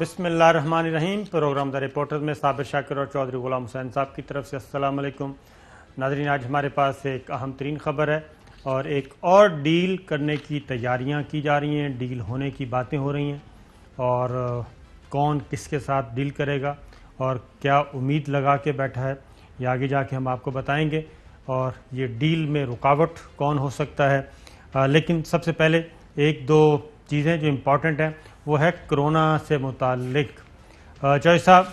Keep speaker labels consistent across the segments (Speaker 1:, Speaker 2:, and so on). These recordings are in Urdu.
Speaker 1: بسم اللہ الرحمن الرحیم۔ پروگرام دا رپورٹر میں صابر شاکر اور چودھری غلام حسین صاحب کی طرف سے السلام علیکم ناظرین۔ آج ہمارے پاس ایک اہم ترین خبر ہے اور ایک اور ڈیل کرنے کی تیاریاں کی جا رہی ہیں، ڈیل ہونے کی باتیں ہو رہی ہیں، اور کون کس کے ساتھ ڈیل کرے گا اور کیا امید لگا کے بیٹھا ہے یہ آگے جا کے ہم آپ کو بتائیں گے، اور یہ ڈیل میں رکاوٹ کون ہو سکتا ہے۔ لیکن سب سے پہلے ایک دو چیزیں جو امپورٹنٹ ہیں وہ ہے کرونا سے متعلق۔ چوہدری صاحب،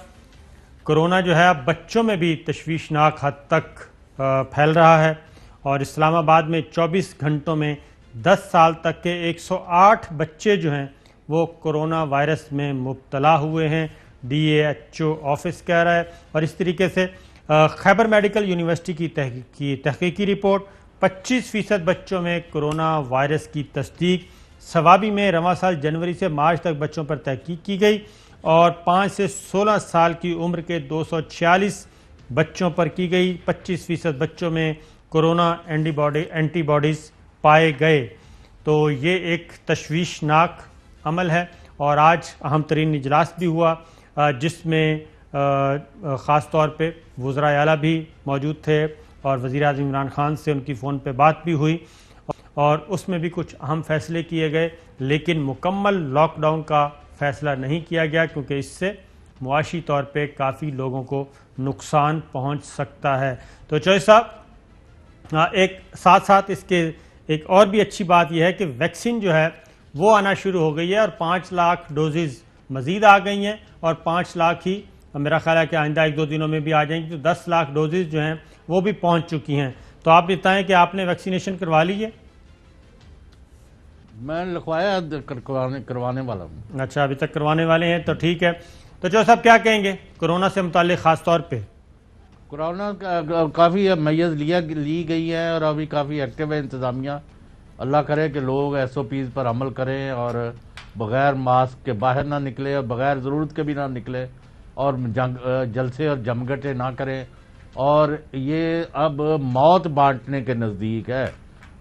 Speaker 1: کرونا جو ہے اب بچوں میں بھی تشویشناک حد تک پھیل رہا ہے، اور اسلام آباد میں 24 گھنٹوں میں 10 سال تک کے 108 بچے جو ہیں وہ کرونا وائرس میں مبتلا ہوئے ہیں، DAHO آفس کہہ رہا ہے۔ اور اس طریقے سے خیبر میڈیکل یونیورسٹی کی تحقیقی رپورٹ 25% بچوں میں کرونا وائرس کی تصدیق۔ سوابی میں رواں سال جنوری سے مارچ تک بچوں پر تحقیق کی گئی اور 5 سے 16 سال کی عمر کے 246 بچوں پر کی گئی۔ 25% بچوں میں کرونا اینٹی باڈیز پائے گئے۔ تو یہ ایک تشویشناک عمل ہے، اور آج اہم ترین اجلاس بھی ہوا جس میں خاص طور پہ وزراء اعلیٰ بھی موجود تھے، اور وزیر اعظم عمران خان سے ان کی فون پہ بات بھی ہوئی، اور اس میں بھی کچھ اہم فیصلے کیے گئے، لیکن مکمل لاک ڈاؤن کا فیصلہ نہیں کیا گیا کیونکہ اس سے معاشی طور پہ کافی لوگوں کو نقصان پہنچ سکتا ہے۔ تو چوہدری صاحب، ایک ساتھ ساتھ اس کے ایک اور بھی اچھی بات یہ ہے کہ ویکسین جو ہے وہ آنا شروع ہو گئی ہے، اور 5 لاکھ ڈوزز مزید آ گئی ہیں، اور 5 لاکھ ہی میرا خیال ہے کہ آئندہ 1-2 دنوں میں بھی آ جائیں گی، تو 10 لاکھ ڈوزز جو ہیں وہ بھی پہنچ چکی ہیں۔ تو آپ بتائیں کہ آپ نے ویکسینیشن کروا لی ہے؟
Speaker 2: میں لکھوایا کروانے والا ہوں۔
Speaker 1: اچھا، ابھی تک کروانے والے ہیں، تو ٹھیک ہے۔ تو چوہدری صاحب کیا کہیں گے کرونا سے متعلق خاص طور پہ؟
Speaker 2: کرونا کافی میز لی گئی ہے، اور ابھی کافی ایکٹیو ہے انتظامیہ۔ اللہ کرے کہ لوگ SOPs پر عمل کریں اور بغیر ماسک کے باہر نہ نکلے، اور بغیر ضرورت کے بھی نہ نکلے، اور جلسے اور جمگٹے نہ کریں۔ اور یہ اب موت بانٹنے کے نزدیک ہے۔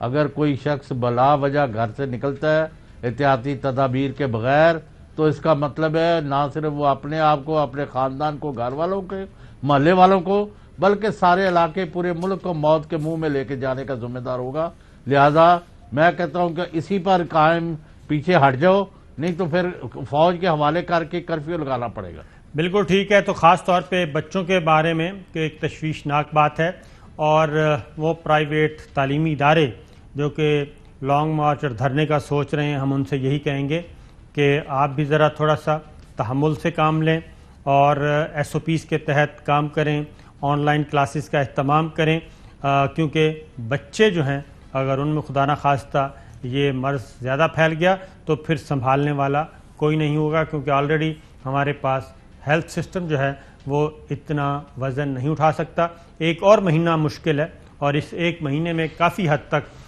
Speaker 2: اگر کوئی شخص بلا وجہ گھر سے نکلتا ہے احتیاطی تدابیر کے بغیر، تو اس کا مطلب ہے نہ صرف وہ اپنے آپ کو، اپنے خاندان کو، گھر والوں کے، محلے والوں کو، بلکہ سارے علاقے، پورے ملک کو موت کے منہ میں لے کے جانے کا ذمہ دار ہوگا۔ لہذا میں کہتا ہوں کہ اسی پر قائم پیچھے ہٹ جاؤ، نہیں تو پھر فوج کے حوالے کر کے کرفیو لگانا پڑے گا۔
Speaker 1: بالکل ٹھیک ہے۔ تو خاص طور پہ بچوں کے بارے میں کہ ایک تشویشناک بات ہے، اور وہ پرائیویٹ تعلیمی ادارے جو کہ لانگ مارچ اور دھرنے کا سوچ رہے ہیں، ہم ان سے یہی کہیں گے کہ آپ بھی ذرا تھوڑا سا تحمل سے کام لیں، اور SOPs کے تحت کام کریں، آن لائن کلاسز کا اہتمام کریں، کیونکہ بچے جو ہیں اگر ان میں خدا نخواستہ یہ مرض زیادہ پھیل گیا تو پھر سنبھالنے والا کوئی نہیں ہوگا، کیونکہ آلریڈی ہمارے پاس ہیلتھ سسٹم جو ہے وہ اتنا وزن نہیں اٹھا سکتا۔ 1 اور مہینہ مشکل ہے، اور اس 1 مہینے میں کافی حد تک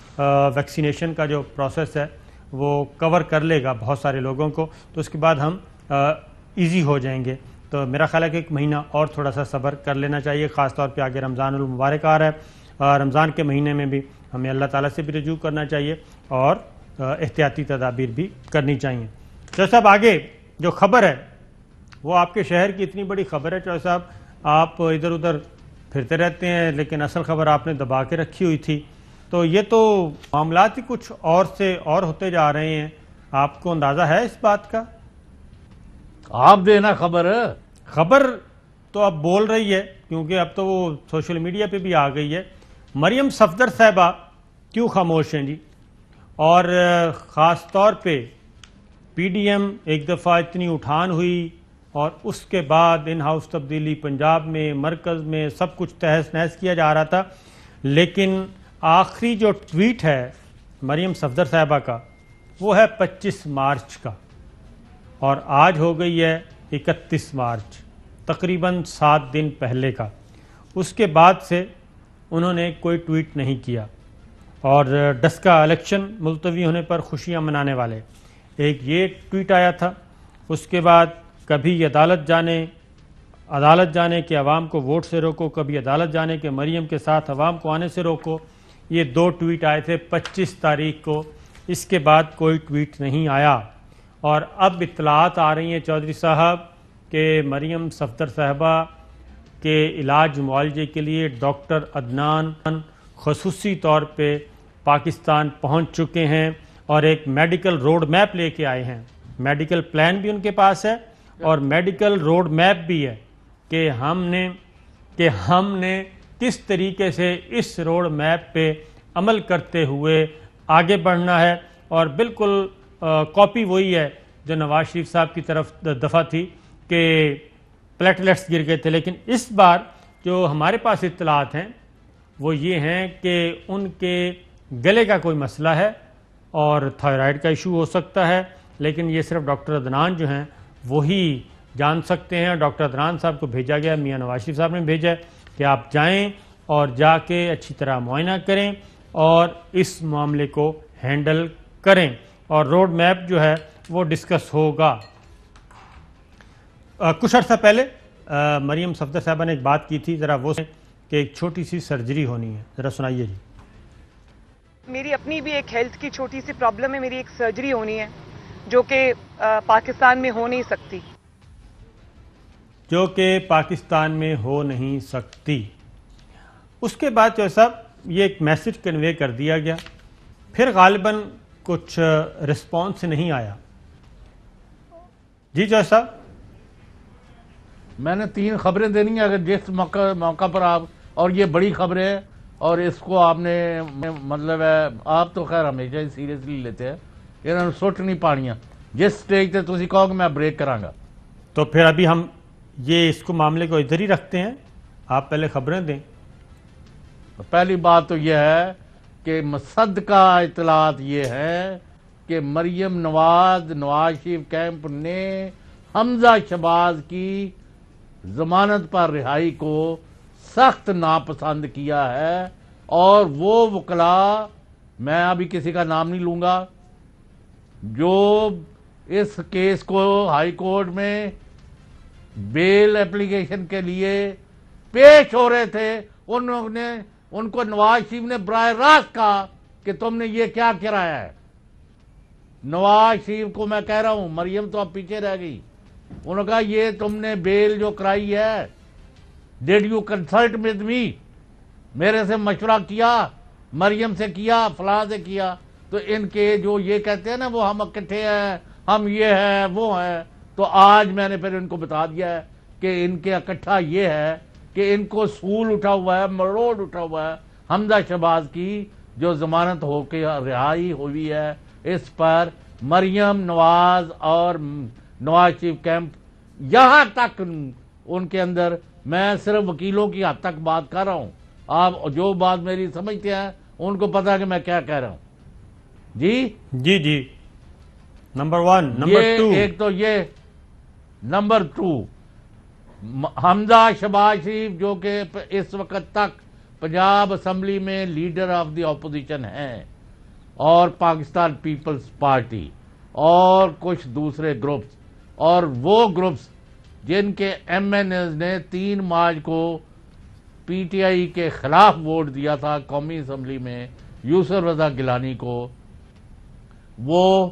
Speaker 1: ویکسینیشن کا جو پروسیس ہے وہ کور کر لے گا بہت سارے لوگوں کو، تو اس کے بعد ہم ایزی ہو جائیں گے۔ تو میرا خیال ہے کہ 1 مہینہ اور تھوڑا سا صبر کر لینا چاہیے، خاص طور پہ آگے رمضان المبارک آ رہا ہے، رمضان کے مہینے میں بھی ہمیں اللہ تعالیٰ سے بھی رجوع کرنا چاہیے، اور احتیاطی تدابیر بھی کرنی چاہیے۔ چوہدری صاحب، آگے جو خبر ہے وہ آپ کے شہر کی اتنی بڑی خبر ہے، چوہدری صاحب آپ ادھر ادھر پھرتے رہتے ہیں، لیکن اصل خبر آپ نے دبا کے رکھی ہوئی تھی، تو یہ تو معاملات ہی کچھ اور سے اور ہوتے جا رہے ہیں، آپ کو اندازہ ہے اس بات کا؟
Speaker 2: آپ دینا
Speaker 1: خبر تو اب بول رہی ہے، کیونکہ اب تو وہ سوشل میڈیا پہ بھی آ گئی ہے۔ مریم صفدر صاحبہ کیوں خاموش ہیں جی؟ اور خاص طور پہ PDM ایک دفعہ اتنی اٹھان ہوئی، اور اس کے بعد ان ہاؤس تبدیلی پنجاب میں، مرکز میں سب کچھ تہس نہس کیا جا رہا تھا، لیکن آخری جو ٹویٹ ہے مریم صفدر صاحبہ کا وہ ہے 25 مارچ کا، اور آج ہو گئی ہے 31 مارچ، تقریباً 7 دن پہلے کا۔ اس کے بعد سے انہوں نے کوئی ٹویٹ نہیں کیا، اور ڈسکا الیکشن ملتوی ہونے پر خوشیاں منانے والے ایک یہ ٹویٹ آیا تھا، اس کے بعد کبھی عدالت جانے کہ عوام کو ووٹ سے روکو، کبھی عدالت جانے کہ مریم کے ساتھ عوام کو آنے سے روکو، یہ 2 ٹویٹ آئے تھے 25 تاریخ کو۔ اس کے بعد کوئی ٹویٹ نہیں آیا، اور اب اطلاعات آ رہی ہیں چودھری صاحب کہ مریم صفدر صاحبہ کے علاج معالجے کے لیے ڈاکٹر عدنان خصوصی طور پہ پاکستان پہنچ چکے ہیں اور ایک میڈیکل روڈ میپ لے کے آئے ہیں. میڈیکل پلان بھی ان کے پاس ہے اور میڈیکل روڈ میپ بھی ہے کہ ہم نے کس طریقے سے اس روڈ میپ پہ عمل کرتے ہوئے آگے بڑھنا ہے. اور بالکل کاپی وہی ہے جو نواز شریف صاحب کی طرف دفعہ تھی کہ پلیٹلیٹس گر گئے تھے، لیکن اس بار جو ہمارے پاس اطلاعات ہیں وہ یہ ہیں کہ ان کے گلے کا کوئی مسئلہ ہے اور تھائرائیڈ کا ایشو ہو سکتا ہے، لیکن یہ صرف ڈاکٹر عدنان جو ہیں وہی جان سکتے ہیں. ڈاکٹر عدنان صاحب کو بھیجا گیا، میاں نواز شریف صاحب نے بھیجا ہے کہ آپ جائیں اور جا کے اچھی طرح معائنہ کریں اور اس معاملے کو ہینڈل کریں، اور روڈ میپ جو ہے وہ ڈسکس ہوگا. کچھ عرصہ پہلے مریم صفدر صاحبہ نے ایک بات کی تھی، ذرا وہ کہ ایک چھوٹی سی سرجری ہونی ہے، ذرا سنائیے جی.
Speaker 3: میری اپنی بھی ایک ہیلتھ کی چھوٹی سی پرابلم ہے، میری ایک سرجری ہونی ہے جو کہ پاکستان میں ہو نہیں سکتی.
Speaker 1: اس کے بعد جو صاحب یہ ایک میسج کنوے کر دیا گیا، پھر غالباً کچھ رسپانس نہیں آیا. جی جو صاحب
Speaker 2: میں نے 3 خبریں دینی ہیں، اگر جس موقع پر آپ، اور یہ بڑی خبریں ہیں اور اس کو آپ نے مطلب ہے، آپ تو خیر ہمیشہ ہی سیریسلی لیتے ہیں، انہوں نے سٹ نہیں پانیاں. جس سٹیج تے تسی کہو کہ میں بریک کراں گا
Speaker 1: تو پھر ابھی ہم یہ اس کو معاملے کو ادھر ہی رکھتے ہیں، آپ پہلے خبریں دیں.
Speaker 2: پہلی بات تو یہ ہے کہ مصدقہ اطلاعات یہ ہے کہ مریم نواز شریف کیمپ نے حمزہ شہباز کی ضمانت پر رہائی کو سخت ناپسند کیا ہے، اور وہ وکلاء، میں ابھی کسی کا نام نہیں لوں گا، جو اس کیس کو ہائی کورٹ میں بیل اپلیکیشن کے لیے پیش ہو رہے تھے، ان کو نواز شریف نے براہ راست کہا کہ تم نے یہ کیا کرایا ہے. نواز شریف کو میں کہہ رہا ہوں، مریم تو اب پیچھے رہ گئی، انہوں نے کہا یہ تم نے بیل جو کرائی ہے، did you consult with me, میرے سے مشورہ کیا، مریم سے کیا، فلاں سے کیا. تو ان کے جو یہ کہتے ہیں نا وہ ہم اکٹھے ہیں، ہم یہ ہیں وہ ہیں، تو آج میں نے پھر ان کو بتا دیا ہے کہ ان کے اکٹھا یہ ہے کہ ان کو سول اٹھا ہوا ہے، مروڑ اٹھا ہوا ہے حمزہ شہباز کی جو ضمانت ہو کے رہائی ہوئی ہے. اس پر مریم نواز اور نواز شریف کیمپ یہاں تک ان کے اندر، میں صرف وکیلوں کی حد تک بات کر رہا ہوں، آپ جو بات میری سمجھتے ہیں ان کو پتا ہے کہ میں کیا کہہ رہا ہوں. جی
Speaker 1: نمبر 1 نمبر 2
Speaker 2: ایک تو یہ، نمبر 2 حمزہ شہباز شریف جو کہ اس وقت تک پنجاب اسمبلی میں لیڈر آف دی اپوزیشن ہیں، اور پاکستان پیپلز پارٹی اور کچھ دوسرے گروپس، اور وہ گروپس جن کے ایم این ایز نے 3 مارچ کو پی ٹی آئی کے خلاف ووٹ دیا تھا قومی اسمبلی میں یوسف رضا گیلانی کو، وہ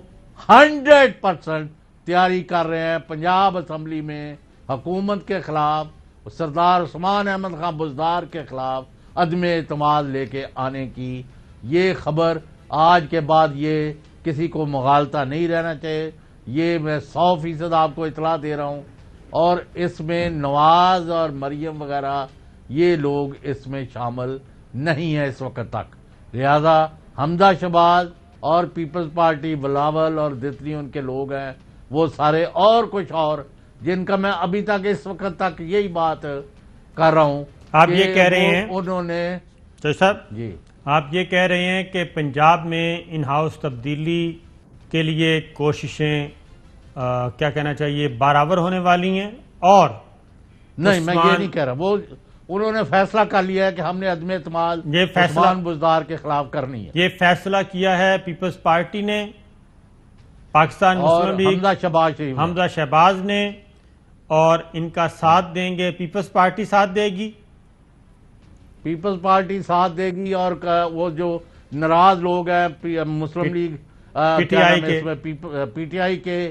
Speaker 2: 100% تیاری کر رہے ہیں پنجاب اسمبلی میں حکومت کے خلاف، سردار عثمان احمد خان بزدار کے خلاف عدم اعتماد لے کے آنے کی. یہ خبر آج کے بعد یہ کسی کو مغالطہ نہیں رہنا چاہیے، یہ میں 100% آپ کو اطلاع دے رہا ہوں. اور اس میں نواز اور مریم وغیرہ یہ لوگ اس میں شامل نہیں ہیں اس وقت تک. لہذا حمزہ شہباز اور پیپلز پارٹی بلاول اور جتنی ان کے لوگ ہیں وہ سارے، اور کچھ اور جن کا میں ابھی تک اس وقت تک یہی بات کر رہا ہوں.
Speaker 1: آپ یہ کہہ رہے ہیں
Speaker 2: انہوں نے
Speaker 1: صاحب،
Speaker 2: جی
Speaker 1: آپ یہ کہہ رہے ہیں کہ پنجاب میں ان ہاؤس تبدیلی کے لیے کوششیں کیا کہنا چاہیے برابر ہونے والی ہیں، اور
Speaker 2: نہیں میں یہ نہیں کہہ رہا، وہ انہوں نے فیصلہ کر لیا ہے کہ ہم نے عدم اعتماد عثمان بزدار کے خلاف کرنی ہے.
Speaker 1: یہ فیصلہ کیا ہے پیپلز پارٹی نے، پاکستان مسلم لیگ، حمزہ شہباز نے، اور ان کا ساتھ دیں گے، پیپلز پارٹی ساتھ دے گی،
Speaker 2: پیپلز پارٹی ساتھ دے گی، اور وہ جو ناراض لوگ ہیں مسلم لیگ پی ٹی آئی کے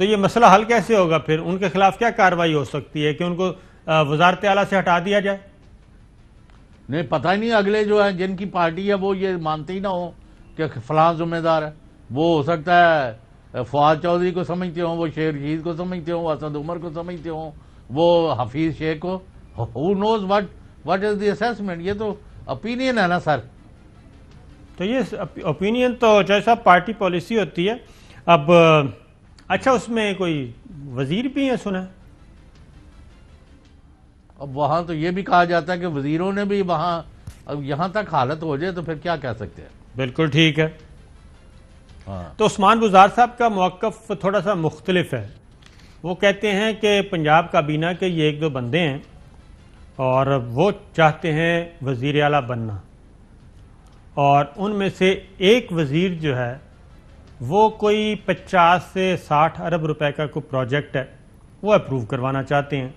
Speaker 1: تو یہ مسئلہ حل کیسے ہوگا پھر؟ ان کے خلاف کیا کارروائی ہو سکتی ہے کہ ان کو وزارت اعلیٰ سے ہٹا دیا جائے؟
Speaker 2: نہیں، پتہ ہی نہیں اگلے جو ہیں جن کی پارٹی ہے وہ یہ مانتے ہی نہ ہو کہ فلاں ذمہ دار ہے. وہ ہو سکتا ہے فواد چودھری کو سمجھتے ہوں، وہ شیر رشید کو سمجھتے ہوں، اسد عمر کو سمجھتے ہوں، وہ حفیظ شیخ کو. who knows what is the assessment. یہ تو opinion ہے نا سر.
Speaker 1: تو یہ اوپینین تو جیسا پارٹی پالیسی ہوتی ہے. اب اچھا اس میں کوئی وزیر بھی ہیں سنا؟
Speaker 2: اب وہاں تو یہ بھی کہا جاتا ہے کہ وزیروں نے بھی وہاں، اب یہاں تک حالت ہو جائے تو پھر کیا کہہ سکتے ہیں.
Speaker 1: بالکل ٹھیک ہے.
Speaker 2: ہاں
Speaker 1: تو عثمان بزدار صاحب کا موقف تھوڑا سا مختلف ہے. وہ کہتے ہیں کہ پنجاب کابینہ کے یہ ایک دو بندے ہیں اور وہ چاہتے ہیں وزیر اعلیٰ بننا، اور ان میں سے ایک وزیر جو ہے وہ کوئی 50 سے 60 ارب روپے کا کوئی پروجیکٹ ہے وہ اپروو کروانا چاہتے ہیں.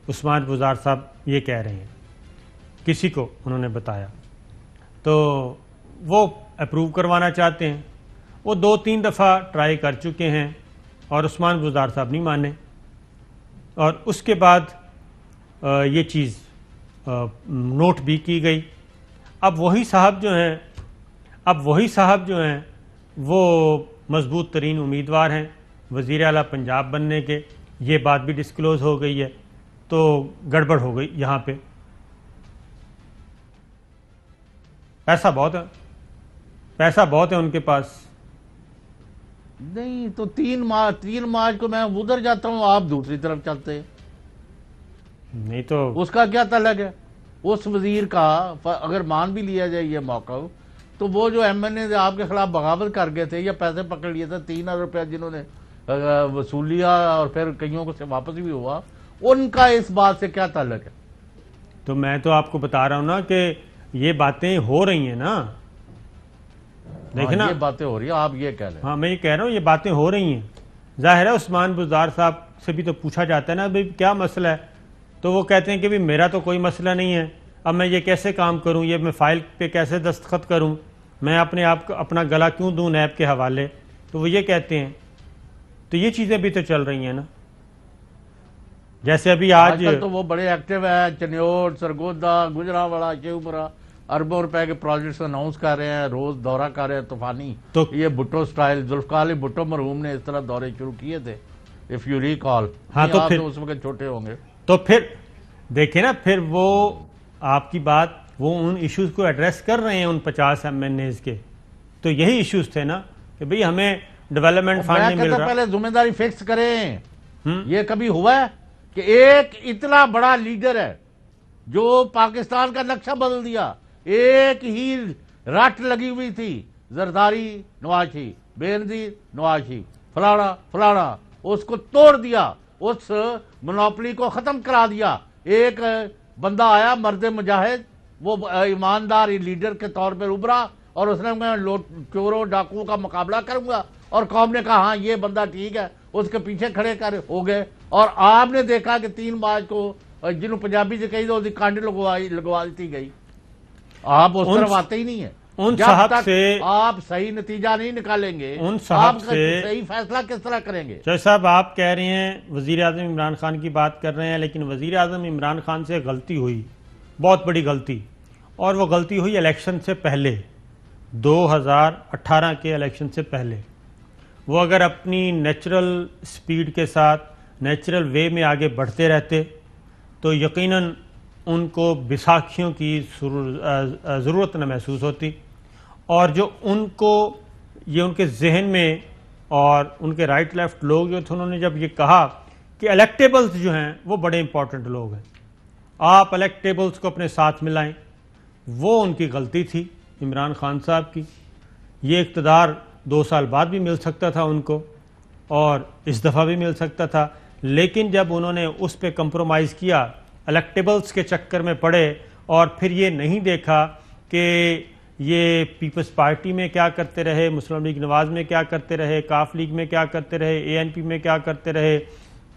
Speaker 1: عثمان بزدار صاحب یہ کہہ رہے ہیں، کسی کو انہوں نے بتایا، تو وہ اپروو کروانا چاہتے ہیں. وہ 2-3 دفعہ ٹرائی کر چکے ہیں اور عثمان بزدار صاحب نہیں مانے، اور اس کے بعد یہ چیز نوٹ بھی کی گئی. اب وہی صاحب جو ہیں وہ مضبوط ترین امیدوار ہیں وزیر اعلیٰ پنجاب بننے کے. یہ بات بھی ڈسکلوز ہو گئی ہے. تو گڑبڑ ہو گئی یہاں پہ. پیسہ بہت ہے ان کے پاس.
Speaker 2: نہیں تو 3 مارچ کو میں ادھر جاتا ہوں، آپ دوسری طرف چلتے ہیں.
Speaker 1: نہیں تو
Speaker 2: اس کا کیا تعلق ہے؟ اس وزیر کا اگر مان بھی لیا جائے یہ موقع، تو وہ جو ایم این اے آپ کے خلاف بغاوت کر گئے تھے یا پیسے پکڑ لیے تھے 3 ارب روپے جنہوں نے وصول لیا اور پھر کئیوں کو سے واپس بھی ہوا، ان کا اس بات سے کیا تعلق ہے؟
Speaker 1: تو میں تو آپ کو بتا رہا ہوں نا کہ یہ باتیں ہو رہی ہیں نا. دیکھنا
Speaker 2: یہ باتیں ہو رہی ہیں، آپ یہ کہہ رہے ہیں.
Speaker 1: ہاں میں یہ کہہ رہا ہوں یہ باتیں ہو رہی ہیں. ظاہر ہے عثمان بزدار صاحب سے بھی تو پوچھا جاتا ہے نا بھائی کیا مسئلہ ہے، تو وہ کہتے ہیں کہ بھی میرا تو کوئی مسئلہ نہیں ہے. اب میں یہ کیسے کام کروں، یہ میں فائل پہ کیسے دستخط کروں، میں اپنے آپ کو اپنا گلا کیوں دوں نیب کے حوالے. تو وہ یہ کہتے ہیں. تو یہ چیزیں بھی تو چل رہی ہیں نا. جیسے ابھی آج
Speaker 2: کل تو وہ بڑے ایکٹیو ہیں، چنیوٹ، سرگودا، گجرانوالا، شیوپورا، اربوں روپے کے پروجیکٹس اناؤنس کر رہے ہیں، روز دورہ کر رہے ہیں طوفانی.
Speaker 1: تو
Speaker 2: یہ بھٹو سٹائل، ذوالفقار علی بھٹو مرحوم نے اس طرح دورے شروع کیے تھے، اف یو ریکال.
Speaker 1: ہاں تو
Speaker 2: آپ
Speaker 1: پھر
Speaker 2: تو اس وقت چھوٹے ہوں گے.
Speaker 1: تو پھر دیکھیں نا، پھر وہ آپ کی بات، وہ ان ایشوز کو ایڈریس کر رہے ہیں ان 50 ایم این ایز کے. تو یہی ایشوز تھے نا کہ بھئی ہمیں ڈیولپمنٹ فنڈ نہیں مل رہا.
Speaker 2: پہلے ذمہ داری فکس کریں. یہ کبھی ہوا ہے کہ ایک اتنا بڑا لیڈر ہے جو پاکستان کا نقشہ بدل دیا؟ ایک ہی رٹ لگی ہوئی تھی، زرداری نواز شریف، بینظیر نواز شریف، فلانا، اس کو توڑ دیا، اس منوپلی کو ختم کرا دیا. ایک بندہ آیا مرد مجاہد، وہ ایماندار لیڈر کے طور پر ابھرا اور اس نے میں چوروں ڈاکوؤں کا مقابلہ کروں گا، اور قوم نے کہا ہاں یہ بندہ ٹھیک ہے، اس کے پیچھے کھڑے ہو گئے. اور آپ نے دیکھا کہ 3 مارچ کو جنہوں پنجابی سے کہی تو کانڈی لگوا دی گئی. آپ اس طرف آتے ہی نہیں ہیں.
Speaker 1: ان
Speaker 2: جب
Speaker 1: صاحب
Speaker 2: تک
Speaker 1: سے
Speaker 2: آپ صحیح نتیجہ نہیں نکالیں گے،
Speaker 1: ان صاحب سے
Speaker 2: صحیح فیصلہ کس طرح کریں گے؟
Speaker 1: جیسا صاحب آپ کہہ رہے ہیں وزیر اعظم عمران خان کی بات کر رہے ہیں، لیکن وزیر اعظم عمران خان سے غلطی ہوئی، بہت بڑی غلطی. اور وہ غلطی ہوئی الیکشن سے پہلے، 2018 کے الیکشن سے پہلے. وہ اگر اپنی نیچرل سپیڈ کے ساتھ نیچرل وے میں آگے بڑھتے رہتے تو یقیناً ان کو بیساکھیوں کی ضرورت نہ محسوس ہوتی. اور جو ان کو یہ ان کے ذہن میں اور ان کے رائٹ لیفٹ لوگ جو تھے، انہوں نے جب یہ کہا کہ الیکٹیبلز جو ہیں وہ بڑے امپورٹنٹ لوگ ہیں، آپ الیکٹیبلز کو اپنے ساتھ ملائیں، وہ ان کی غلطی تھی عمران خان صاحب کی. یہ اقتدار 2 سال بعد بھی مل سکتا تھا ان کو، اور اس دفعہ بھی مل سکتا تھا. لیکن جب انہوں نے اس پہ کمپرومائز کیا، الیکٹیبلز کے چکر میں پڑے، اور پھر یہ نہیں دیکھا کہ یہ پیپلز پارٹی میں کیا کرتے رہے، مسلم لیگ نواز میں کیا کرتے رہے، کاف لیگ میں کیا کرتے رہے، اے این پی میں کیا کرتے رہے،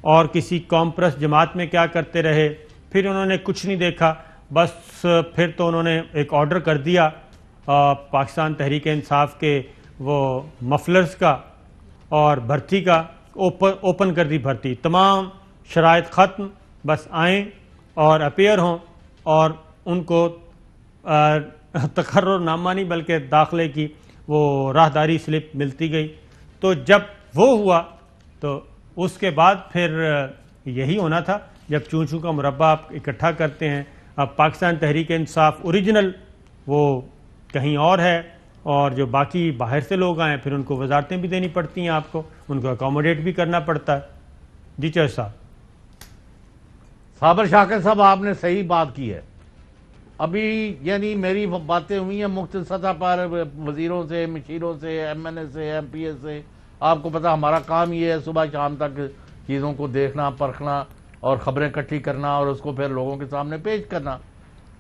Speaker 1: اور کسی قوم پرست جماعت میں کیا کرتے رہے، پھر انہوں نے کچھ نہیں دیکھا. بس پھر تو انہوں نے ایک آرڈر کر دیا پاکستان تحریک انصاف کے وہ مفلرز کا اور بھرتی کا، اوپن کر دی بھرتی، تمام شرائط ختم، بس آئیں اور اپیئر ہوں اور ان کو تقرر نامہ نہیں بلکہ داخلے کی وہ راہداری سلپ ملتی گئی۔ تو جب وہ ہوا تو اس کے بعد پھر یہی ہونا تھا، جب چون چون کا مربع آپ اکٹھا کرتے ہیں۔ اب پاکستان تحریک انصاف اوریجنل وہ کہیں اور ہے، اور جو باقی باہر سے لوگ آئیں پھر ان کو وزارتیں بھی دینی پڑتی ہیں، آپ کو ان کو اکوموڈیٹ بھی کرنا پڑتا ہے۔ جی چوہدری صاحب۔
Speaker 2: صابر شاکر صاحب، آپ نے صحیح بات کی ہے۔ ابھی یعنی میری باتیں ہوئی ہیں مختلف سطح پر، وزیروں سے، مشیروں سے، ایم این اے سے، ایم پی اے سے۔ آپ کو پتا ہمارا کام یہ ہے صبح شام تک چیزوں کو دیکھنا، پرکھنا اور خبریں اکٹھی کرنا اور اس کو پھر لوگوں کے سامنے پیش کرنا۔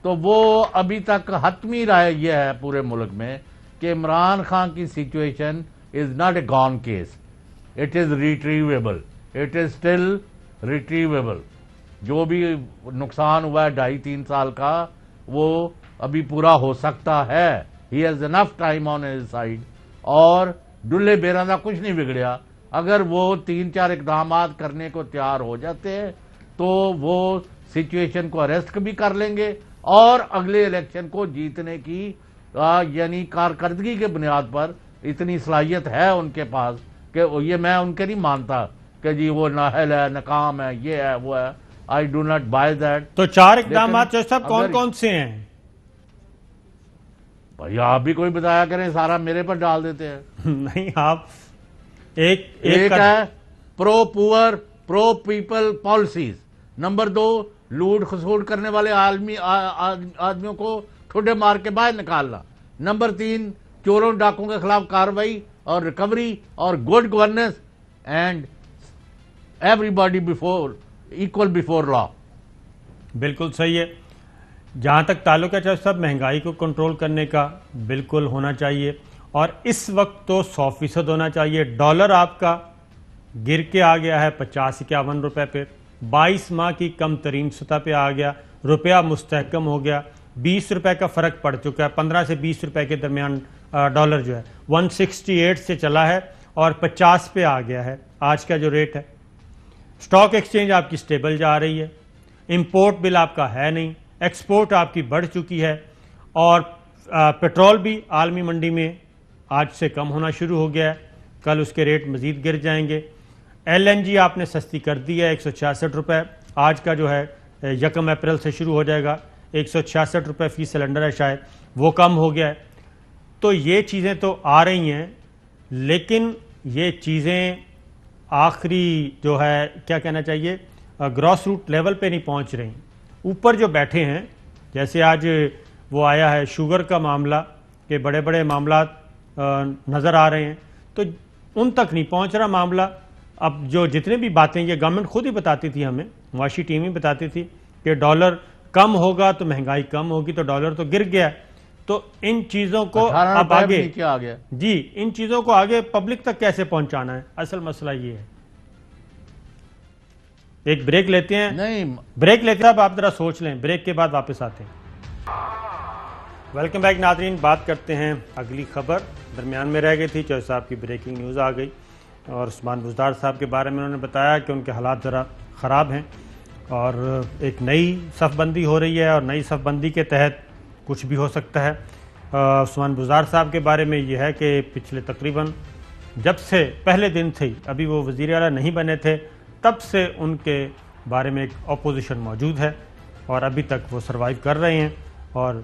Speaker 2: تو وہ ابھی تک حتمی رائے یہ ہے پورے ملک میں کہ عمران خان کی situation is not a gone case, it is retrievable, it is still retrievable. جو بھی نقصان ہوا ہے 2.5-3 سال کا وہ ابھی پورا ہو سکتا ہے۔ He has enough time on his side, اور ڈلے بیراندہ کچھ نہیں بگڑیا۔ اگر وہ 3-4 اقدامات کرنے کو تیار ہو جاتے ہیں تو وہ سچویشن کو اریسٹ بھی کر لیں گے، اور اگلے الیکشن کو جیتنے کی یعنی کارکردگی کے بنیاد پر اتنی صلاحیت ہے ان کے پاس کہ یہ میں ان کے نہیں مانتا کہ جی وہ نااہل ہے، ناکام ہے، یہ ہے وہ ہے۔ I do not buy that۔
Speaker 1: تو 4 اقدامات چوہدری صاحب کون کون سے ہیں؟
Speaker 2: بھائی آپ بھی کوئی بتایا کریں، سارا میرے پر ڈال دیتے ہیں۔
Speaker 1: نہیں، آپ ایک
Speaker 2: ہے پرو پور پرو پیپل پالیسیز، نمبر 2 لوٹ خسوٹ کرنے والے آدمیوں کو ٹھڈے مار کے باہر نکالنا، نمبر 3 چوروں ڈاکوں کے خلاف کارروائی اور ریکوری اور good governance and everybody equal before law.
Speaker 1: بالکل صحیح ہے۔ جہاں تک تعلق ہے چوہدری صاحب مہنگائی کو کنٹرول کرنے کا، بالکل ہونا چاہیے، اور اس وقت تو 100% ہونا چاہیے۔ ڈالر آپ کا گر کے آ گیا ہے 50-51 روپے پہ، 22 ماہ کی کم ترین سطح پہ آ گیا، روپیہ مستحکم ہو گیا، 20 روپے کا فرق پڑ چکا ہے، 15 سے 20 روپے کے درمیان ڈالر جو ہے 168 سے چلا ہے اور 50 پہ آ گیا ہے آج کا جو ریٹ ہے۔ سٹاک ایکسچینج آپ کی سٹیبل جا رہی ہے، امپورٹ بل آپ کا ہے نہیں، ایکسپورٹ آپ کی بڑھ چکی ہے، اور پیٹرول بھی عالمی منڈی میں آج سے کم ہونا شروع ہو گیا ہے، کل اس کے ریٹ مزید گر جائیں گے۔ ایل این جی آپ نے سستی کر دی ہے، 166 روپے آج کا جو ہے 1 اپریل سے شروع ہو جائے گا، 166 روپے فی سلنڈر ہے شاید، وہ کم ہو گیا ہے۔ تو یہ چیزیں تو آ رہی ہیں، لیکن یہ چیزیں آخری جو ہے کیا کہنا چاہیے گراس روٹ لیول پہ نہیں پہنچ رہی۔ اوپر جو بیٹھے ہیں، جیسے آج وہ آیا ہے شوگر کا معاملہ کہ بڑے بڑے معاملات نظر آ رہے ہیں، تو ان تک نہیں پہنچ رہا معاملہ۔ اب جو جتنے بھی باتیں یہ گورنمنٹ خود ہی بتاتی تھی، ہمیں معاشی ٹیم ہی بتاتی تھی کہ ڈالر کم ہوگا تو مہنگائی کم ہوگی، تو ڈالر تو گر گیا ہے۔ تو ان چیزوں کو اب آگے جی ان چیزوں کو آگے پبلک تک کیسے پہنچانا ہے، اصل مسئلہ یہ ہے۔ ایک بریک لیتے ہیں،
Speaker 2: نہیں
Speaker 1: بریک لیتے ہیں، اب آپ ذرا سوچ لیں، بریک کے بعد واپس آتے ہیں۔ ویلکم بیک ناظرین، بات کرتے ہیں اگلی خبر، درمیان میں رہ گئی تھی، چوہدری صاحب کی بریکنگ نیوز آ گئی اور عثمان بزدار صاحب کے بارے میں انہوں نے بتایا کہ ان کے حالات ذرا خراب ہیں اور ایک نئی صف بندی ہو رہی ہے، اور نئی صف بندی کے تحت کچھ بھی ہو سکتا ہے۔ عثمان بزدار صاحب کے بارے میں یہ ہے کہ پچھلے تقریباً جب سے پہلے دن تھے، ابھی وہ وزیر اعلیٰ نہیں بنے تھے، تب سے ان کے بارے میں ایک اپوزیشن موجود ہے اور ابھی تک وہ سروائیو کر رہے ہیں، اور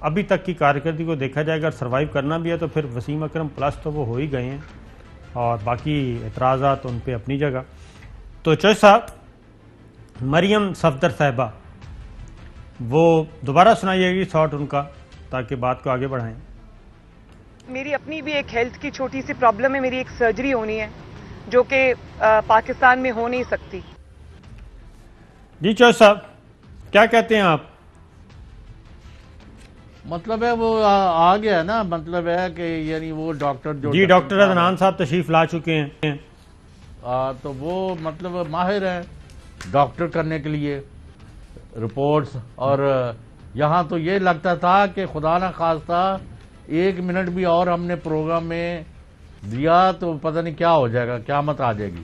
Speaker 1: ابھی تک کی کارکردگی کو دیکھا جائے، اگر سروائیو کرنا بھی ہے تو پھر وسیم اکرم پلس تو وہ ہو ہی گئے ہیں، اور باقی اعتراضات ان پہ اپنی جگہ۔ تو چوہدری صاحب مریم صفدر صاحبہ، وہ دوبارہ سنائیے گی تھاٹ ان کا تاکہ بات کو آگے بڑھائیں۔
Speaker 3: میری اپنی بھی ایک ہیلتھ کی چھوٹی سی پرابلم ہے، میری ایک سرجری ہونی ہے جو کہ پاکستان میں ہو نہیں سکتی۔
Speaker 1: جی چوہدری صاحب کیا کہتے ہیں آپ؟
Speaker 2: مطلب ہے وہ آ گیا نا، مطلب ہے کہ یعنی وہ ڈاکٹر جو
Speaker 1: جی ڈاکٹر عدنان صاحب تشریف لا چکے ہیں،
Speaker 2: تو وہ مطلب ماہر ہیں ڈاکٹر کرنے کے لیے رپورٹس، اور یہاں تو یہ لگتا تھا کہ خدا نہ خواستہ 1 منٹ بھی اور ہم نے پروگرام میں دیا تو پتہ نہیں کیا ہو جائے گا، قیامت آ جائے گی۔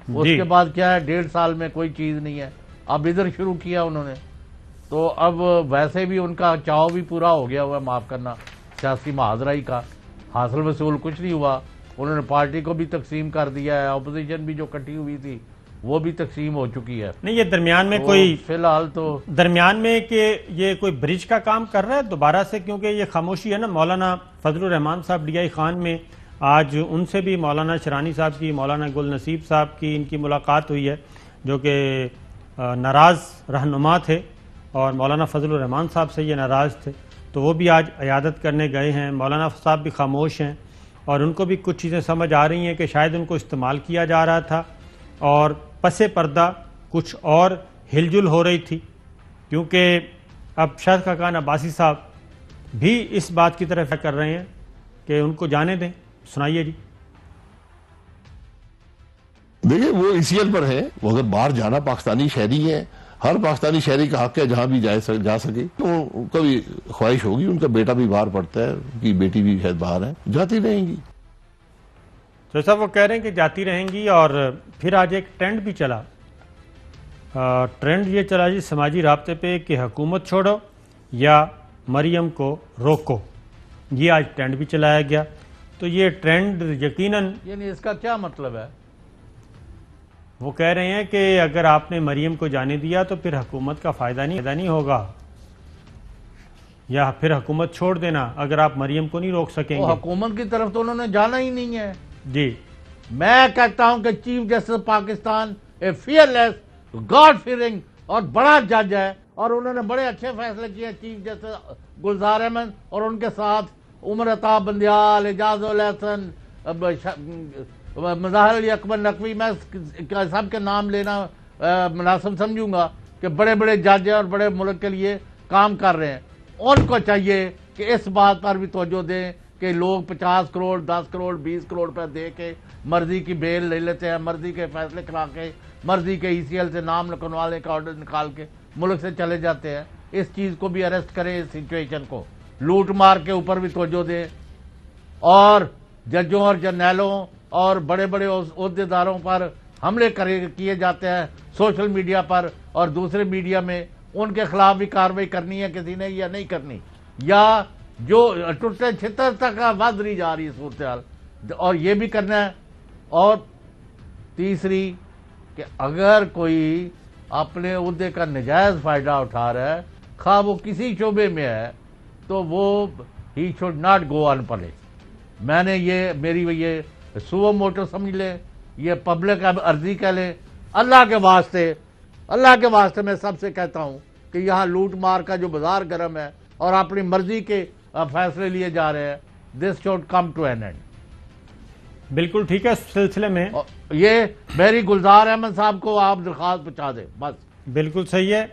Speaker 2: اس کے بعد کیا ہے 1.5 سال میں کوئی چیز نہیں ہے. اب ادھر شروع کیا انہوں نے, تو اب ویسے بھی ان کا چاؤ بھی پورا ہو گیا ہوا ہے, معاف کرنا, سیاسی محاذرائی کا حاصل وصول کچھ نہیں ہوا. انہوں نے پارٹی کو بھی تقسیم کر دیا ہے, اپوزیشن بھی جو کٹی ہوئی تھی وہ بھی تقسیم ہو چکی ہے.
Speaker 1: نہیں, یہ درمیان میں کوئی
Speaker 2: فی الحال تو
Speaker 1: درمیان میں کہ یہ کوئی برج کا کام کر رہا ہے دوبارہ سے, کیونکہ یہ خاموشی ہے نا. مولانا فضل الرحمان صاحب ڈی آئی خان میں آج ان سے بھی مولانا شرانی صاحب کی, مولانا گل نصیب صاحب کی ان کی ملاقات ہوئی ہے, جو کہ ناراض رہنما تھے اور مولانا فضل الرحمان صاحب سے یہ ناراض تھے, تو وہ بھی آج عیادت کرنے گئے ہیں. مولانا صاحب بھی خاموش ہیں اور ان کو بھی کچھ چیزیں سمجھ آ رہی ہیں کہ شاید ان کو استعمال کیا جا رہا تھا اور پس پردہ کچھ اور ہل جل ہو رہی تھی, کیونکہ اب شاہد خاقان عباسی صاحب بھی اس بات کی طرف کر رہے ہیں کہ ان کو جانے دیں. سنائیے جی.
Speaker 4: دیکھیں وہ ECL پر ہے, وہ اگر باہر جانا پاکستانی شہری ہے, ہر پاکستانی شہری کا حق ہے جہاں بھی جا سکے. تو ان کا بھی خواہش ہوگی, ان کا بیٹا بھی باہر پڑھتا ہے, ان کی بیٹی بھی شاید باہر ہے, جاتی رہیں گی.
Speaker 1: تو صاحب وہ کہہ رہے ہیں کہ جاتی رہیں گی. اور پھر آج ایک ٹرینڈ بھی چلا, ٹرینڈ یہ چلا جی سماجی رابطے پہ کہ حکومت چھوڑو یا مریم کو روکو, یہ آج ٹرینڈ بھی چلایا گیا. تو یہ ٹرینڈ یقیناً
Speaker 2: یعنی اس کا کیا مطلب ہے؟
Speaker 1: وہ کہہ رہے ہیں کہ اگر آپ نے مریم کو جانے دیا تو پھر حکومت کا فائدہ نہیں ہوگا, یا پھر حکومت چھوڑ دینا اگر آپ مریم کو نہیں روک سکیں گے.
Speaker 2: حکومت کی طرف تو انہوں نے جانا ہی نہیں ہے.
Speaker 1: جی,
Speaker 2: میں کہتا ہوں کہ چیف جسٹس پاکستان اے فیئرلیس, گاڈ فیئرنگ اور بڑا جج ہے, اور انہوں نے بڑے اچھے فیصلے کیے. چیف جسٹس گلزار احمد اور ان کے ساتھ عمر عطا بندیال, اعجاز الحسن, مظاہر علی اکبر نقوی, میں سب کے نام لینا مناسب سمجھوں گا کہ بڑے بڑے جج ہیں اور بڑے ملک کے لیے کام کر رہے ہیں. ان کو چاہیے کہ اس بات پر بھی توجہ دیں کہ لوگ 50 کروڑ 10 کروڑ 20 کروڑ روپے دے کے مرضی کی بیل لے لیتے ہیں, مرضی کے فیصلے کرا کے, مرضی کے ECL سے نام لکھنوانے کا آرڈر نکال کے ملک سے چلے جاتے ہیں. اس چیز کو بھی اریسٹ کریں, اس سچویشن کو. لوٹ مار کے اوپر بھی توجہ دیں, اور ججوں اور جرنیلوں اور بڑے بڑے عہدیداروں پر حملے کیے جاتے ہیں سوشل میڈیا پر اور دوسرے میڈیا میں, ان کے خلاف بھی کارروائی کرنی ہے کسی نے یا نہیں کرنی, یا جو ٹوٹے چھتر تک ود رہی جا رہی ہے صورتحال, اور یہ بھی کرنا ہے. اور تیسری کہ اگر کوئی اپنے عہدے کا نجائز فائدہ اٹھا رہا ہے, خواہ وہ کسی شعبے میں ہے, تو وہ ہی شوڈ ناٹ گو آن پلے. میں نے یہ میری یہ سو موٹو سمجھ لیں, یہ پبلک عرضی کہہ لیں. اللہ کے واسطے میں سب سے کہتا ہوں کہ یہاں لوٹ مار کا جو بازار گرم ہے اور اپنی مرضی کے فیصلے لیے جا رہے ہیں, this should come to an end.
Speaker 1: بالکل ٹھیک ہے. اس سلسلے میں
Speaker 2: یہ میری گلزار احمد صاحب کو آپ درخواست پہنچا دیں بس.
Speaker 1: بالکل صحیح ہے.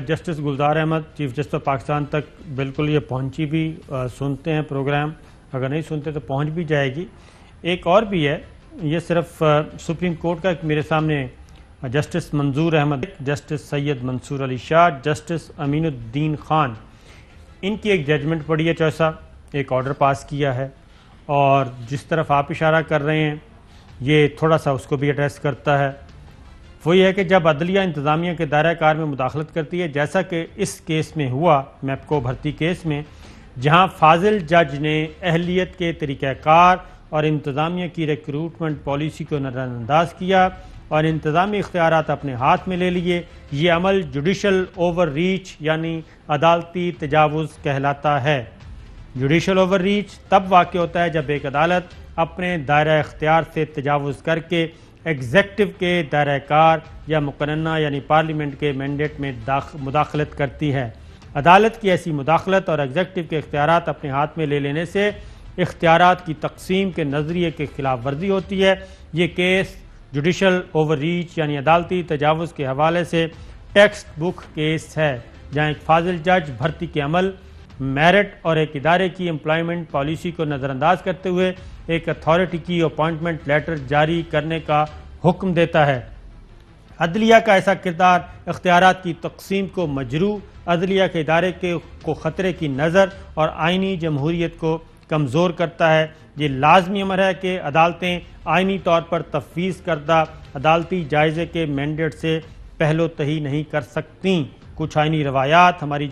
Speaker 1: Justice Gulzar Ahmed chief justice Pakistan تک بالکل یہ پہنچی بھی, سنتے ہیں پروگرام, اگر نہیں سنتے تو پہنچ بھی جائے گی. ایک اور بھی ہے, یہ صرف سپریم کورٹ کا, میرے سامنے جسٹس منظور احمد, جسٹس سید منصور علی شاہ, جسٹس امین الدین خان, ان کی ایک ججمنٹ پڑھی ہے چوہدہ صاحب, ایک آرڈر پاس کیا ہے, اور جس طرف آپ اشارہ کر رہے ہیں یہ تھوڑا سا اس کو بھی ایڈریس کرتا ہے. وہ یہ ہے کہ جب عدلیہ انتظامیہ کے دائرہ کار میں مداخلت کرتی ہے, جیسا کہ اس کیس میں ہوا میپکو بھرتی کیس میں, جہاں فاضل جج نے اہلیت کے طریقہ کار اور انتظامیہ کی ریکروٹمنٹ پالیسی کو نظر انداز کیا اور انتظامی اختیارات اپنے ہاتھ میں لے لیے, یہ عمل جوڈیشل اوور ریچ یعنی عدالتی تجاوز کہلاتا ہے. جوڈیشل اوور ریچ تب واقع ہوتا ہے جب ایک عدالت اپنے دائرہ اختیار سے تجاوز کر کے ایگزیکٹو کے دائرہ کار یا مقننہ یعنی پارلیمنٹ کے مینڈیٹ میں مداخلت کرتی ہے. عدالت کی ایسی مداخلت اور ایگزیکٹو کے اختیارات اپنے ہاتھ میں لے لینے سے اختیارات کی تقسیم کے نظریے کے خلاف ورزی ہوتی ہے. یہ کیس جوڈیشل اوور ریچ یعنی عدالتی تجاوز کے حوالے سے ٹیکسٹ بک کیس ہے, جہاں ایک فاضل جج بھرتی کے عمل, میرٹ اور ایک ادارے کی امپلائمنٹ پالیسی کو نظر انداز کرتے ہوئے ایک اتھارٹی کی اپوائنٹمنٹ لیٹر جاری کرنے کا حکم دیتا ہے. عدلیہ کا ایسا کردار اختیارات کی تقسیم کو مجروح, عدلیہ کے ادارے کو خطرے کی نظر اور آئینی جمہوریت کو کمزور کرتا ہے۔ یہ لازمی امر ہے کہ عدالتیں آئینی طور پر تفویض کردہ عدالتی جائزے کے مینڈیٹ سے پہلو تہی نہیں کر سکتیں۔ کچھ آئینی روایات ہماری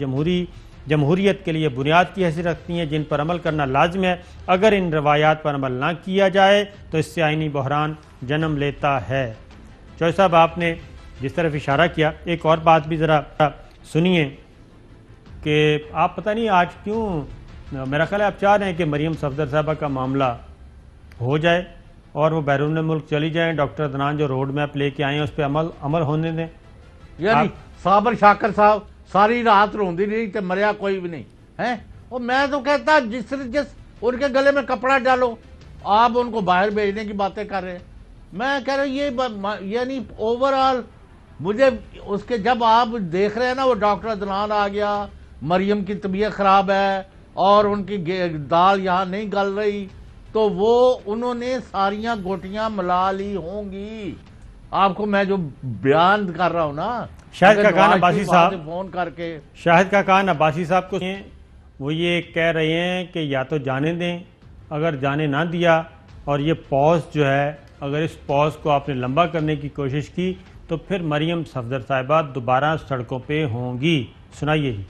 Speaker 1: جمہوریت کے لیے بنیاد کی حیثیت رکھتی ہیں جن پر عمل کرنا لازم ہے۔ اگر ان روایات پر عمل نہ کیا جائے تو اس سے آئینی بحران جنم لیتا ہے۔ چوہدری صاحب، آپ نے جس طرف اشارہ کیا، ایک اور بات بھی ذرا سنیے کہ آپ پتہ نہیں آج کیوں، میرا خیال ہے آپ چاہ رہے ہیں کہ مریم صفدر صاحبہ کا معاملہ ہو جائے اور وہ بیرون ملک چلی جائیں، ڈاکٹر عدنان جو روڈ میپ لے کے آئے ہیں اس پہ عمل ہونے دیں۔
Speaker 2: یعنی صابر شاکر صاحب ساری رات روندی نہیں تے مریا کوئی بھی نہیں ہے۔ اور میں تو کہتا جس ان کے گلے میں کپڑا ڈالو، آپ ان کو باہر بھیجنے کی باتیں کر رہے ہیں۔ میں کہہ رہا ہوں یہ یعنی اوورآل مجھے اس کے جب آپ دیکھ رہے ہیں نا، وہ ڈاکٹر عدنان آ گیا، مریم کی طبیعت خراب ہے اور ان کی دال یہاں نہیں گل رہی، تو وہ انہوں نے ساریاں گوٹیاں ملا لی ہوں گی۔ آپ کو میں جو بیان کر رہا ہوں نا،
Speaker 1: شاہد کاکان عباسی صاحب
Speaker 2: فون کر کے
Speaker 1: شاہد کاکان عباسی صاحب کو وہ یہ کہہ رہے ہیں کہ یا تو جانے دیں، اگر جانے نہ دیا اور یہ پوز جو ہے، اگر اس پوز کو آپ نے لمبا کرنے کی کوشش کی تو پھر مریم صفدر صاحبہ دوبارہ سڑکوں پہ ہوں گی۔ سنائیے جی۔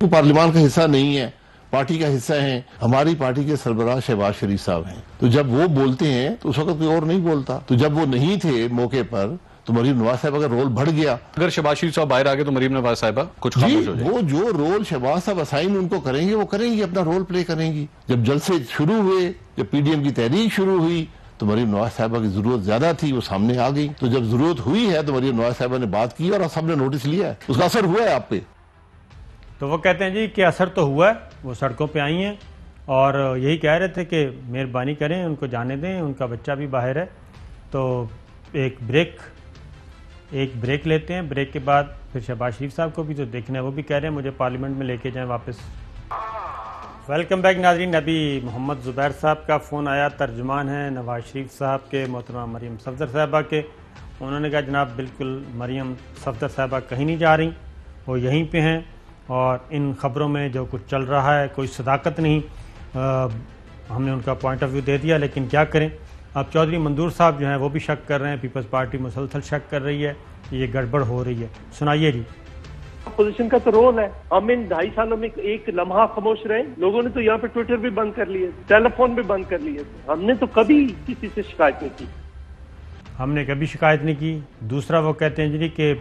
Speaker 4: وہ پارلیمان کا حصہ نہیں ہے، پارٹی کا حصہ ہیں، ہماری پارٹی کے سربراہ شہباز شریف صاحب ہیں، تو جب وہ بولتے ہیں تو اس وقت کوئی اور نہیں بولتا۔ تو جب وہ نہیں تھے موقع پر تو مریم نواز صاحبہ کا رول بڑھ گیا۔
Speaker 5: اگر شہباز شریف صاحب باہر آگے تو مریم نواز صاحبہ کچھ خاموش ہو جائے۔
Speaker 4: وہ جو رول شہباز صاحب اسائن ان کو کریں گے وہ کریں گی، اپنا رول پلے کریں گی۔ جب جلسے شروع ہوئے، جب پی ڈی ایم کی تحریک شروع ہوئی تو مریم نواز صاحبہ کی ضرورت زیادہ تھی، وہ سامنے آ گئی۔ تو جب ضرورت ہوئی ہے تو مریم نواز صاحبہ نے بات کی اور سب نے نوٹس لیا ہے، اس کا اثر ہوا ہے آپ پہ۔
Speaker 1: تو وہ کہتے ہیں جی کہ اثر تو ہوا ہے، وہ سڑکوں پہ آئی ہیں اور یہی کہہ رہے تھے کہ مہربانی کریں، ان کو جانے دیں، ان کا بچہ بھی باہر ہے۔ تو ایک بریک لیتے ہیں، بریک کے بعد پھر شہباز شریف صاحب کو بھی جو دیکھنا ہے وہ بھی کہہ رہے ہیں مجھے پارلیمنٹ میں لے کے جائیں واپس۔ ویلکم بیک ناظرین۔ ابھی محمد زبیر صاحب کا فون آیا، ترجمان ہیں نواز شریف صاحب کے، محترمہ مریم صفدر صاحبہ کے۔ انہوں نے کہا جناب بالکل مریم صفدر صاحبہ کہیں نہیں جا رہی، وہ یہیں پہ ہیں اور ان خبروں میں جو کچھ چل رہا ہے کوئی صداقت نہیں۔ ہم نے ان کا پوائنٹ آف ویو دے دیا، لیکن کیا کریں۔ اب چودھری منظور صاحب جو ہیں وہ بھی شک کر رہے ہیں، پیپلز پارٹی مسلسل شک کر رہی ہے کہ یہ گڑبڑ ہو رہی ہے۔ سنائیے جی۔
Speaker 6: اپوزیشن کا تو رول ہے، ہم ان 2.5 سالوں میں ایک لمحہ خاموش رہے۔ لوگوں نے تو یہاں پہ ٹویٹر بھی بند کر لیے، ٹیلی فون بھی بند کر لیے، ہم نے تو کبھی کسی سے شکایت نہیں کی۔
Speaker 1: ہم نے کبھی شکایت نہیں کی۔ دوسرا وہ کہتے ہیں جی کہ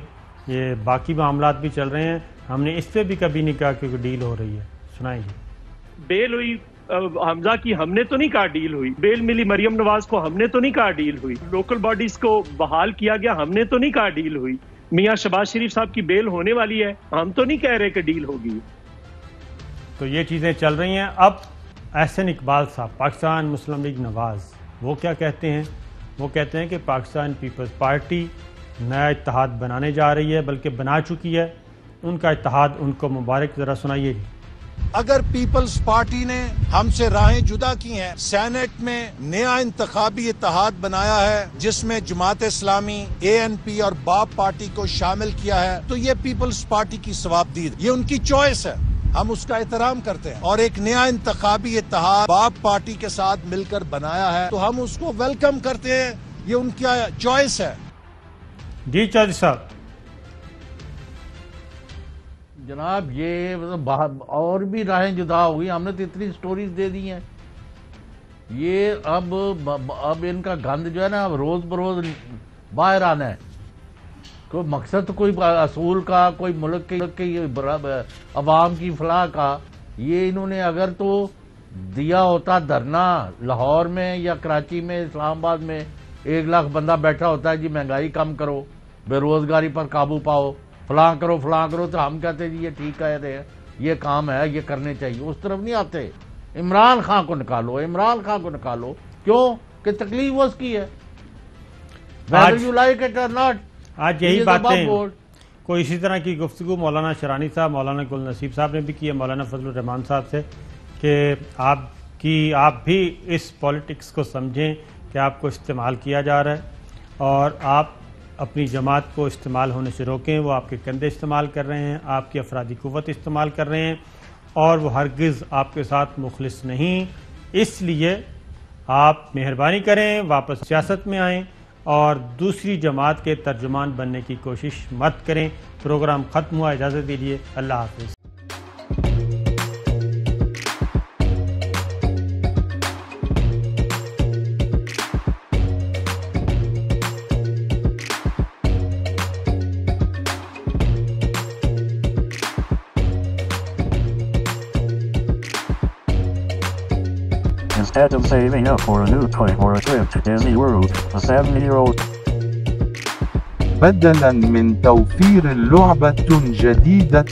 Speaker 1: یہ باقی معاملات بھی چل رہے ہیں، ہم نے اس پہ بھی کبھی نہیں کہا کہ کوئی ڈیل ہو رہی ہے۔ سنائیں جی۔
Speaker 6: بیل ہوئی حمزہ کی، ہم نے تو نہیں کہا ڈیل ہوئی۔ بیل ملی مریم نواز کو، ہم نے تو نہیں کہا ڈیل ہوئی۔ لوکل باڈیز کو بحال کیا گیا، ہم نے تو نہیں کہا ڈیل ہوئی۔ میاں شہباز شریف صاحب کی بیل ہونے والی ہے، ہم تو نہیں کہہ رہے کہ ڈیل ہوگی۔
Speaker 1: تو یہ چیزیں چل رہی ہیں۔ اب احسن اقبال صاحب، پاکستان مسلم لیگ نواز، وہ کیا کہتے ہیں؟ وہ کہتے ہیں کہ پاکستان پیپلز پارٹی نیا اتحاد بنانے جا رہی ہے، بلکہ بنا چکی ہے۔ ان کا اتحاد ان کو مبارک، ذرا سنائیے جی۔
Speaker 7: اگر پیپلز پارٹی نے ہم سے راہیں جدا کی ہیں، سینٹ میں نیا انتخابی اتحاد بنایا ہے جس میں جماعت اسلامی، اے این پی اور باب پارٹی کو شامل کیا ہے، تو یہ پیپلز پارٹی کی ثوابدید، یہ ان کی چوائس ہے، ہم اس کا احترام کرتے ہیں۔ اور ایک نیا انتخابی اتحاد باب پارٹی کے ساتھ مل کر بنایا ہے تو ہم اس کو ویلکم کرتے ہیں، یہ ان کی چوائس ہے۔
Speaker 1: جی چودھری صاحب۔
Speaker 2: جناب یہ اور بھی راہیں جدا ہوئی، ہم نے تو اتنی سٹوریز دے دی ہیں۔ یہ اب ان کا گند جو ہے نا روز بروز باہر آنا ہے۔ کوئی مقصد کوئی اصول کا، کوئی ملک کے عوام کی فلاح کا، یہ انہوں نے اگر تو دیا ہوتا دھرنا لاہور میں یا کراچی میں، اسلام آباد میں 1 لاکھ بندہ بیٹھا ہوتا ہے جی مہنگائی کم کرو، بے روزگاری پر قابو پاؤ، فلاں کرو، تو ہم کہتے ہیں جی یہ ٹھیک کہہ رہے ہیں، یہ کام ہے، یہ کرنے چاہیے۔ اس طرف نہیں آتے۔ عمران خان کو نکالو، کیوں کہ تکلیف وہ اس کی ہے، whether you like it or not۔
Speaker 1: آج یہی باتیں کوئی اسی طرح کی گفتگو مولانا شرانی صاحب، مولانا گل نصیب صاحب نے بھی کی ہے مولانا فضل الرحمان صاحب سے، کہ آپ بھی اس پولیٹکس کو سمجھیں کہ آپ کو استعمال کیا جا رہا ہے اور آپ اپنی جماعت کو استعمال ہونے سے روکیں۔ وہ آپ کے کندھے استعمال کر رہے ہیں، آپ کی افرادی قوت استعمال کر رہے ہیں اور وہ ہرگز آپ کے ساتھ مخلص نہیں. اس لیے آپ مہربانی کریں واپس سیاست میں آئیں اور دوسری جماعت کے ترجمان بننے کی کوشش مت کریں. پروگرام ختم ہوا, اجازت دیجیے, اللہ حافظ.
Speaker 8: Instead of saving up for a new toy or a trip to Disney World, a 7-year-old
Speaker 9: بدلاً من توفير لعبة جديدة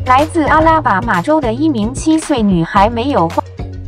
Speaker 10: 来自阿拉巴马州的一名7岁女孩没有花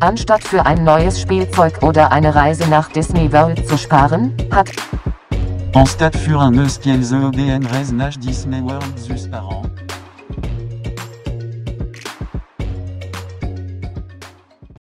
Speaker 11: Anstatt für ein neues Spielzeug oder eine Reise nach Disney World zu sparen, hat
Speaker 12: Anstatt für un neues Spielzeug oder eine Reise nach Disney World zu sparen